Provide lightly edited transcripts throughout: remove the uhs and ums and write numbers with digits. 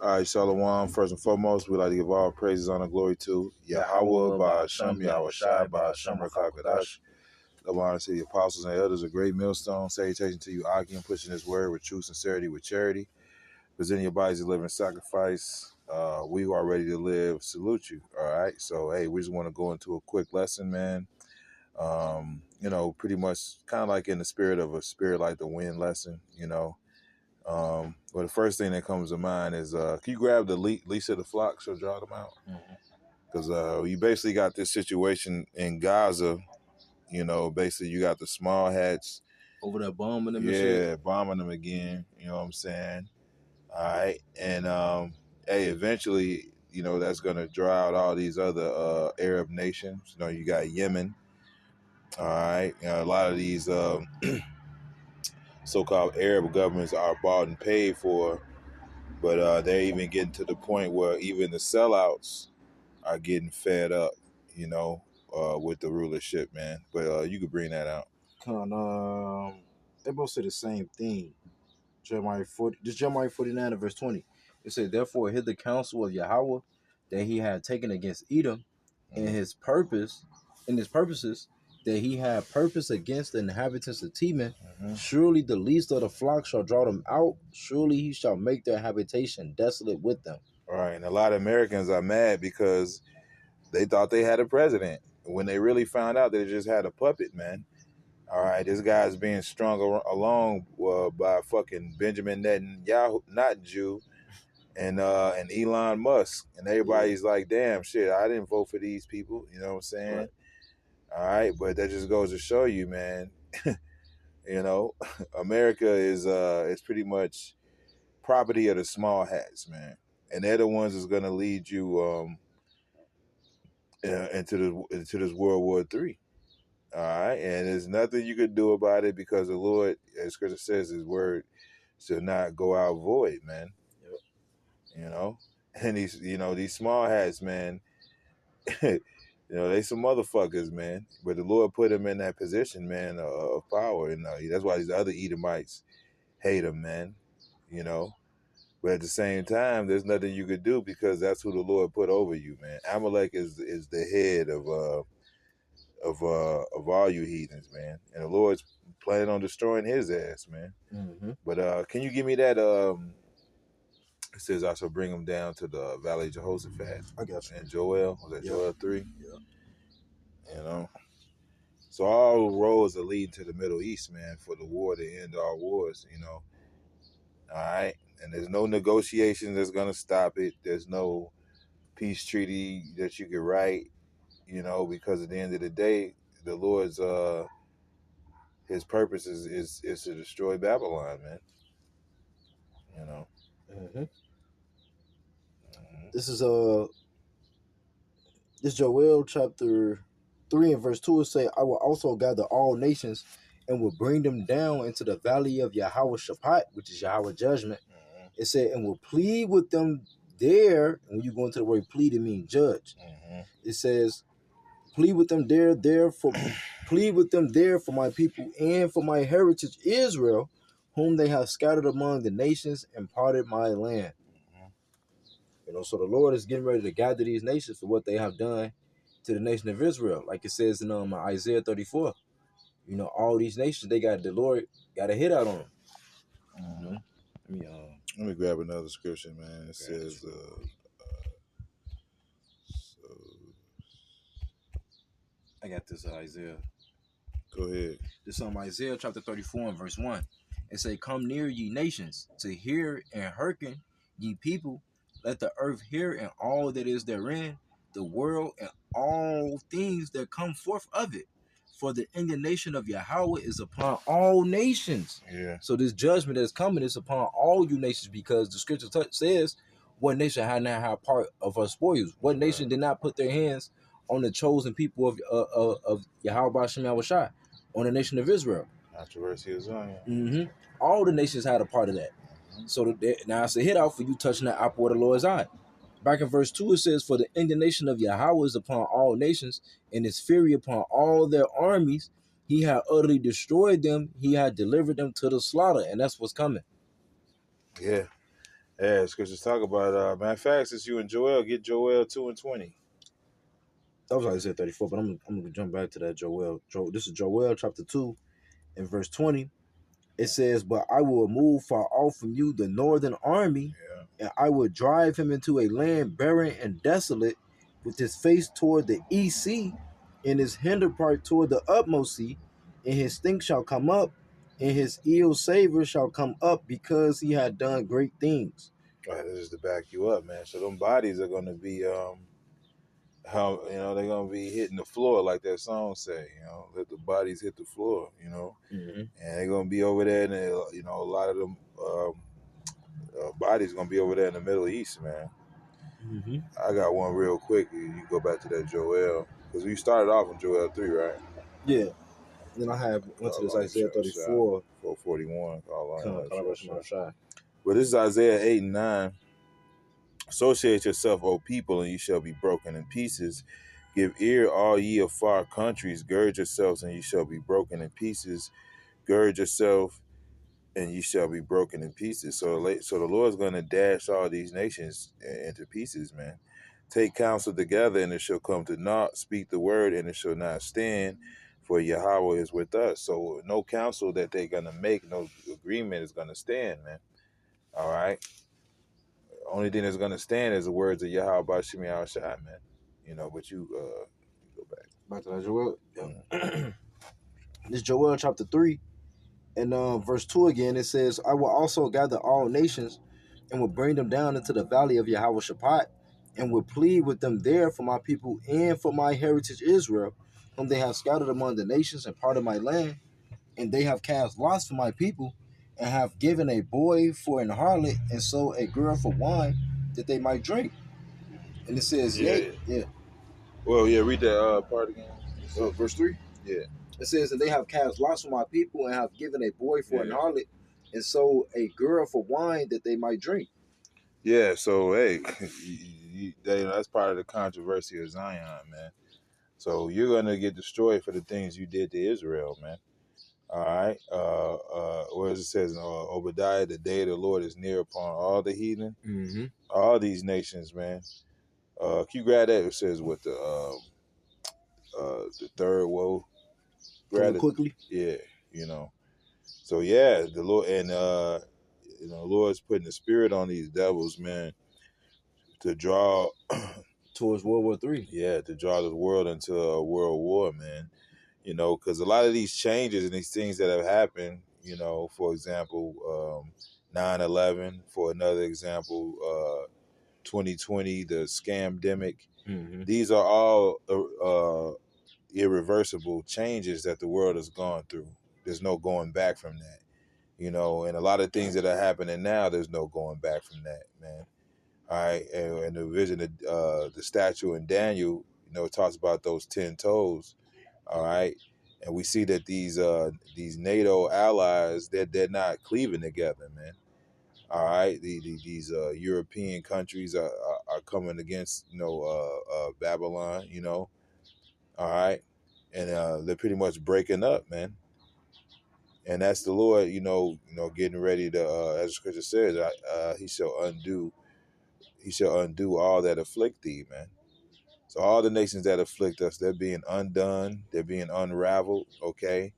All right, Shalom. First and foremost, we'd like to give all praises, honor, glory to Yahweh, Ba'Hashem, Yahweh Shai, Ba'Hashem, Rakakadash. Love, honor to the apostles and elders, a great millstone. Salutation to you, Akim, pushing this word with true sincerity, with charity. Presenting your bodies a living sacrifice. We who are ready to live salute you. All right. So, hey, we just want to go into a quick lesson, man. Pretty much kind of like in the spirit of a spirit like the wind lesson, But the first thing that comes to mind is, can you grab the lease of the flock? So draw them out. Because you basically got this situation in Gaza, basically you got the small hats. Over there bombing them bombing them again, you know what I'm saying? All right. And, hey, eventually, that's going to draw out all these other Arab nations. You got Yemen. All right. A lot of these so-called Arab governments are bought and paid for, but they're even getting to the point where even the sellouts are getting fed up, with the rulership, man. But you could bring that out. They both say the same thing. Jeremiah 49 and verse 20. It said, "Therefore hid the counsel of Yahweh that he had taken against Edom, and his purposes that he had purpose against the inhabitants of Teman. Surely the least of the flock shall draw them out. Surely he shall make their habitation desolate with them." All right, and a lot of Americans are mad because they thought they had a president when they really found out they just had a puppet, man. All right, this guy's being strung along by fucking Benjamin Netanyahu, not Jew, and Elon Musk, and everybody's like, "Damn, shit, I didn't vote for these people." You know what I'm saying? Right. All right, but that just goes to show you, man. America is pretty much property of the small hats, man, and they're the ones that's gonna lead you into this World War III. All right, and there's nothing you could do about it because the Lord, as Scripture says, His word shall not go out void, man. Yep. And these small hats, man. They some motherfuckers, man. But the Lord put them in that position, man, of power, and that's why these other Edomites hate them, man. But at the same time, there's nothing you could do because that's who the Lord put over you, man. Amalek is the head of all you heathens, man, and the Lord's planning on destroying his ass, man. But can you give me that? It says I shall bring him down to the Valley of Jehoshaphat. I got you. And Joel, was that Joel 3? Yeah. So all roads are leading to the Middle East, man, for the war to end all wars. All right, and there's no negotiation that's gonna stop it. There's no peace treaty that you could write. Because at the end of the day, the Lord's his purpose is to destroy Babylon, man. This is this Joel chapter 3 and verse 2. It say, "I will also gather all nations and will bring them down into the valley of Yahweh Shaphat," which is Yahweh judgment. It said, "and will plead with them there." And when you go into the word plead, it means judge. It says, "Plead with them plead with them there for my people and for my heritage Israel, whom they have scattered among the nations and parted my land." So the Lord is getting ready to gather these nations for what they have done to the nation of Israel. Like it says in Isaiah 34. All these nations, the Lord got a hit out on them. Let me grab another scripture, man. It says, I got this Isaiah. Go ahead. This Isaiah chapter 34 and verse 1. It say, "Come near, ye nations, to hear and hearken, ye people. Let the earth hear and all that is therein, the world and all things that come forth of it. For the indignation of Yahweh is upon all nations." Yeah. So this judgment that's coming is upon all you nations, because the scripture says, "What nation had not had part of our spoils? What nation did not put their hands on the chosen people of Yahweh Ba'Shem Yahweh Shai, on the nation of Israel?" Controversy of Zion. All the nations had a part of that. So now it's a hit out for you touching the apple of the Lord's eye. Back in verse 2, it says, "For the indignation of Yahweh is upon all nations, and his fury upon all their armies. He had utterly destroyed them. He had delivered them to the slaughter." And that's what's coming. Yeah. Yeah, scriptures talk about matter of fact, since you in Joel, get Joel 2:20. That was Isaiah 34, but I'm gonna jump back to that Joel. This is Joel chapter 2 and verse 20. It says, "But I will remove far off from you the northern army, Yeah. and I will drive him into a land barren and desolate, with his face toward the east sea, and his hinder part toward the utmost sea, and his stink shall come up, and his ill savor shall come up, because he had done great things." All right, this is to back you up, man. So them bodies are gonna be how they're gonna be hitting the floor like that song say, let the bodies hit the floor, Mm-hmm. and they're gonna be over there, and a lot of them bodies gonna be over there in the Middle East, man. Mm-hmm. I got one real quick. You go back to that Joel because we started off in Joel 3, right? Yeah. Then I went to this Isaiah 34. 441. But this is Isaiah 8 and 9. Associate yourself, O people, and you shall be broken in pieces. Give ear, all ye of far countries. Gird yourselves, and you shall be broken in pieces. Gird yourself, and you shall be broken in pieces. So the Lord's going to dash all these nations into pieces, man. Take counsel together, and it shall come to naught. Speak the word, and it shall not stand. For Yahweh is with us. So no counsel that they're going to make, no agreement is going to stand, man. All right? Only thing that's going to stand is the words of Yahweh Bashimi Al-Shai, man. But you go back. Back to that Joel. Mm. This Joel chapter 3 and verse 2 again. It says, "I will also gather all nations and will bring them down into the valley of Yahweh Shaphat, and will plead with them there for my people and for my heritage Israel, whom they have scattered among the nations and part of my land. And they have cast lots for my people, and have given a boy for an harlot, and so a girl for wine, that they might drink." And it says, yeah. Well, yeah, read that part again. Verse 3. Yeah. It says, "And they have cast lots for my people, and have given a boy for an harlot, and so a girl for wine, that they might drink." Yeah, so hey, that's part of the controversy of Zion, man. So you're gonna get destroyed for the things you did to Israel, man. All right. What does it says in Obadiah? The day of the Lord is near upon all the heathen, Mm-hmm. all these nations, man. Can you grab that? It says what the third woe. Grab it quickly. Yeah, So yeah, the Lord and Lord's putting the spirit on these devils, man, to draw towards World War III. Yeah, to draw the world into a world war, man. Because a lot of these changes and these things that have happened, for example, 9/11, for another example, 2020, the scamdemic. Mm-hmm. These are all irreversible changes that the world has gone through. There's no going back from that, and a lot of things that are happening now, there's no going back from that, man. All right, and the vision of the statue in Daniel, it talks about those 10 toes. All right, and we see that these NATO allies, they're not cleaving together, man. All right, these European countries are coming against Babylon, all right, and they're pretty much breaking up, man. And that's the Lord, getting ready to, as the scripture says, he shall undo all that afflict thee, man. So all the nations that afflict us, they're being undone, they're being unraveled, okay?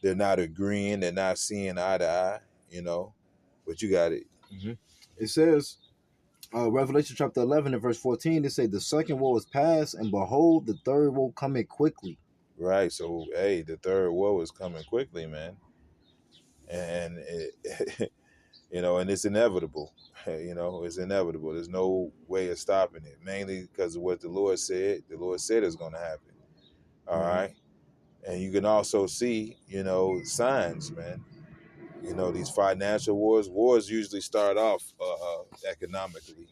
They're not agreeing, they're not seeing eye to eye, but you got it. Mm-hmm. It says, Revelation chapter 11 and verse 14, it says, "The second woe is past, and behold, the third woe coming quickly." Right, so, hey, the third woe is coming quickly, man. And, and it's inevitable. It's inevitable. There's no way of stopping it, mainly because of what the Lord said. The Lord said it's going to happen. All right. And you can also see, signs, man. These financial wars usually start off economically,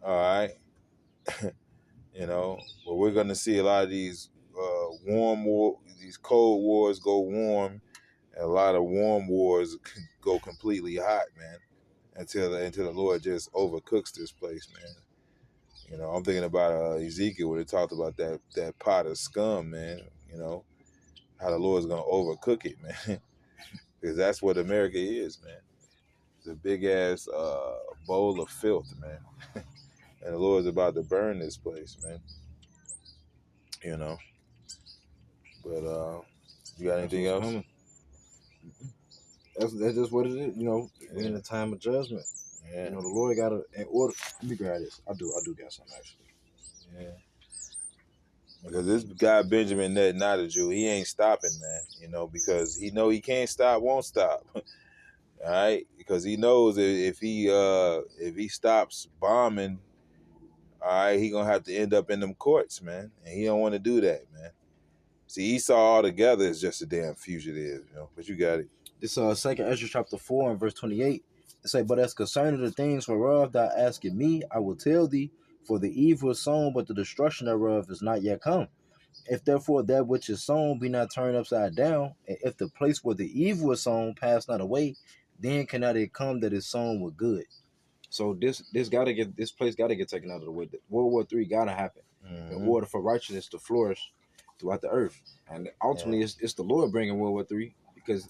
all right. But we're going to see a lot of these these cold wars go warm, and a lot of warm wars go completely hot, man, until the Lord just overcooks this place, man. I'm thinking about Ezekiel when it talked about that pot of scum, man. How the Lord's gonna overcook it, man, because that's what America is, man. It's a big ass bowl of filth, man. And the Lord's about to burn this place, man. You know. But you got anything else? Coming. That's just what it is. You know, we're in a time of judgment. Yeah. You know, the Lord got to, in order. Let me grab this. I do got something actually. Yeah. Because this guy Benjamin Netanyahu, he ain't stopping, man. You know, because he know he can't stop, won't stop. All right, because he knows if he stops bombing, all right, he gonna have to end up in them courts, man, and he don't want to do that, man. See, Esau altogether is just a damn fugitive, you know. But you got it. This second Ezra chapter 4 and verse 28. It say, but as concerning the things whereof thou askest me, I will tell thee, for the evil is sown, but the destruction thereof is not yet come. If therefore that which is sown be not turned upside down, and if the place where the evil is sown pass not away, then cannot it come that is sown with good. So this place gotta get taken out of the way. World War III gotta happen in order for righteousness to flourish throughout the earth. And ultimately, it's the Lord bringing World War III, because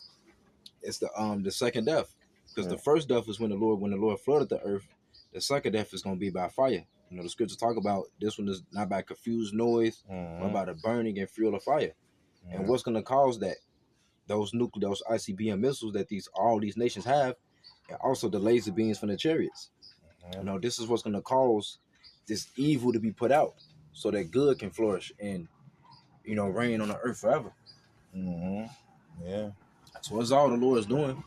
it's the second death. Because the first death is when the Lord flooded the earth. The second death is gonna be by fire. You know, the scriptures talk about this one is not by confused noise, but by the burning and fuel of fire. And what's gonna cause that? Those ICBM missiles that all these nations have, and also the laser beams from the chariots. You know, this is what's gonna cause this evil to be put out, so that good can flourish and, you know, reign on the earth forever. Yeah. So it's all the Lord is doing.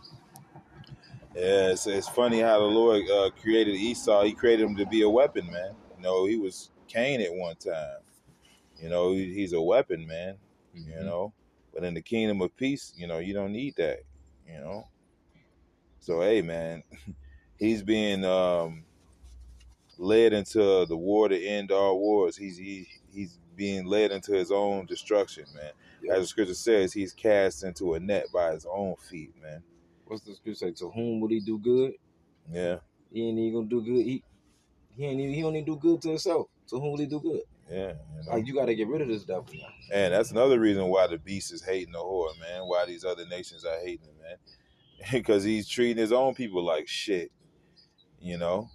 Yeah, it's funny how the Lord created Esau. He created him to be a weapon, man. You know, he was Cain at one time. You know, he's a weapon, man. You know, but in the kingdom of peace, you know, you don't need that. You know, so hey, man, he's being led into the war to end all wars. He's being led into his own destruction, man. As the scripture says, he's cast into a net by his own feet, man. What's the scripture say? To whom will he do good? Yeah. He ain't even gonna do good. He don't even do good to himself. To whom will he do good? Yeah. You know? Like, you gotta get rid of this devil. And that's another reason why the beast is hating the whore, man. Why these other nations are hating him, man. Because he's treating his own people like shit. You know?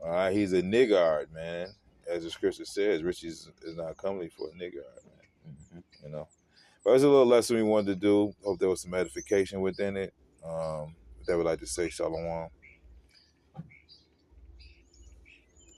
All right, he's a niggard, man. As the scripture says, riches is not comely for a niggard, man. You know? But it's a little lesson we wanted to do. Hope there was some edification within it. They would like to say shalom.